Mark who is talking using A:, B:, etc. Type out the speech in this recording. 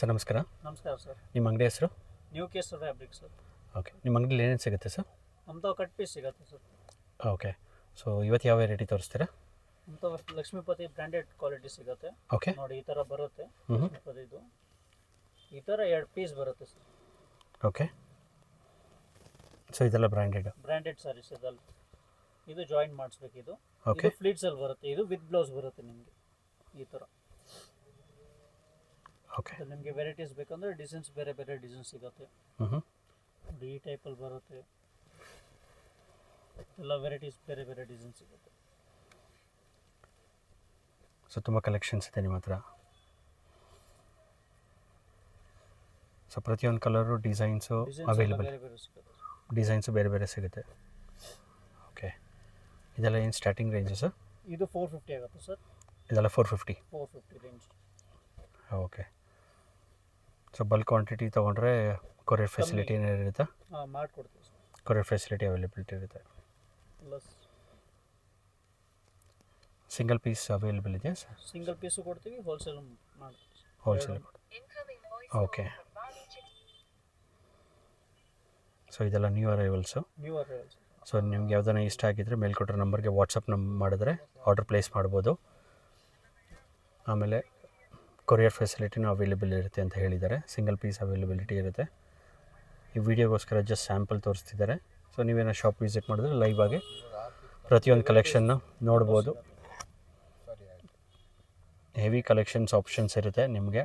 A: Sir ನಮಸ್ಕಾರ.
B: ನಮಸ್ಕಾರ sir.
A: ನಿಮ್ಮ ಅಂಗಡಿ ಹೆಸರು?
B: New Kesar fabric sir.
A: Okay. ನಿಮ್ಮ ಅಂಗಡಿಲಿ ಏನೇನು ಸಿಗುತ್ತೆ ಸರ್?
B: ನಮ್ದು ಕಟ್ ಪೀಸ್ ಸಿಗುತ್ತೆ ಸರ್.
A: ಓಕೆ. ಸೊ ಇವತ್ತು ಯಾವ ವೆರೈಟಿ ತೋರಿಸ್ತೀರಾ?
B: ನಮ್ದು ಲಕ್ಷ್ಮೀಪತಿ ಬ್ರ್ಯಾಂಡೆಡ್ ಕ್ವಾಲಿಟಿ ಸಿಗುತ್ತೆ.
A: ಓಕೆ.
B: ನೋಡಿ ಈ ಥರ ಬರುತ್ತೆ.
A: ಹ್ಞೂ.
B: ಲಕ್ಷ್ಮೀಪತಿದು ಈ ಥರ 2 ಪೀಸ್ ಬರುತ್ತೆ ಸರ್.
A: ಓಕೆ. ಸೊ ಇದೆಲ್ಲ
B: ಬ್ರ್ಯಾಂಡೆಡ್ ಸಾರೀಸ್ ಇದಲ್ಲ. ಇದು ಜಾಯಿನ್ ಮಾಡಿಸ್ಬೇಕು. ಇದು
A: ಓಕೆ.
B: ಫ್ಲೀಟ್ಸಲ್ಲಿ ಬರುತ್ತೆ. ಇದು ವಿತ್ ಬ್ಲೌಸ್ ಬರುತ್ತೆ ನಿಮಗೆ ಈ ಥರ.
A: ಓಕೆ.
B: ನಿಮಗೆ ವೆರೈಟೀಸ್ ಬೇಕಂದ್ರೆ ಡಿಸೈನ್ಸ್ ಬೇರೆ ಬೇರೆ ಡಿಸೈನ್ ಸಿಗುತ್ತೆ.
A: ಹ್ಞೂ.
B: ನೋಡಿ ಈ ಟೈಪಲ್ಲಿ ಬರುತ್ತೆ. ಎಲ್ಲ ವೆರೈಟೀಸ್ ಬೇರೆ ಬೇರೆ ಡಿಸೈನ್ ಸಿಗುತ್ತೆ.
A: ಸೊ ತುಂಬ ಕಲೆಕ್ಷನ್ಸ್ ಇದೆ ನಿಮ್ಮ ಹತ್ರ. ಸೊ ಪ್ರತಿಯೊಂದು ಕಲರು ಡಿಸೈನ್ಸು ಅವೈಲೇಬಲ್,
B: ಬೇರೆ ಬೇರೆ ಸಿಗುತ್ತೆ.
A: ಡಿಸೈನ್ಸು ಬೇರೆ ಬೇರೆ ಸಿಗುತ್ತೆ. ಓಕೆ. ಇದೆಲ್ಲ ಏನು ಸ್ಟಾರ್ಟಿಂಗ್ ರೇಂಜು ಸರ್?
B: ಇದು 450 ಆಗುತ್ತೆ ಸರ್.
A: ಇದೆಲ್ಲ 450
B: range.
A: Okay. So bulk quantity ತೊಗೊಂಡ್ರೆ ಕೊರಿಯರ್ ಫೆಸಿಲಿಟಿ ಏನಾರು ಇರುತ್ತಾ?
B: ಮಾಡಿಕೊಡ್ತೀವಿ ಸರ್.
A: ಕೊರಿಯರ್ ಫೆಸಿಲಿಟಿ ಅವೈಲೇಬಿಲಿಟಿ ಇರುತ್ತೆ.
B: ಪ್ಲಸ್
A: ಸಿಂಗಲ್ ಪೀಸ್ ಅವೈಲೇಬಲ್ ಇದೆಯಾ ಸರ್?
B: ಸಿಂಗಲ್ ಪೀಸು ಕೊಡ್ತೀವಿ, ಹೋಲ್ಸೇಲ್ ಮಾಡ್ತೀವಿ.
A: ಹೋಲ್ಸೇಲ್. ಓಕೆ. ಸೊ ಇದೆಲ್ಲ ನ್ಯೂ ಅರೈವಲ್ಸು. ಸೊ ನಿಮ್ಗೆ ಯಾವ್ದಾನ ಇಷ್ಟ ಆಗಿದ್ದರೆ ಮೇಲ್ಕೊಟ್ರೆ ನಂಬರ್ಗೆ ವಾಟ್ಸಪ್ ಮಾಡಿದ್ರೆ ಆರ್ಡರ್ ಪ್ಲೇಸ್ ಮಾಡ್ಬೋದು. ಆಮೇಲೆ ಕೊರಿಯರ್ ಫೆಸಿಲಿಟಿನೂ ಅವೈಲೇಬಲ್ ಇರುತ್ತೆ ಅಂತ ಹೇಳಿದ್ದಾರೆ. ಸಿಂಗಲ್ ಪೀಸ್ ಅವೈಲೇಬಿಲಿಟಿ ಇರುತ್ತೆ. ಈ ವಿಡಿಯೋಗೋಸ್ಕರ ಜಸ್ಟ್ ಸ್ಯಾಂಪಲ್ ತೋರಿಸ್ತಿದ್ದಾರೆ. ಸೊ ನೀವೇನೋ ಶಾಪ್ ವಿಸಿಟ್ ಮಾಡಿದ್ರೆ ಲೈವ್ ಆಗಿ ಪ್ರತಿಯೊಂದು ಕಲೆಕ್ಷನ್ನು ನೋಡ್ಬೋದು. ಹೆವಿ ಕಲೆಕ್ಷನ್ಸ್ ಆಪ್ಷನ್ಸ್ ಇರುತ್ತೆ ನಿಮಗೆ.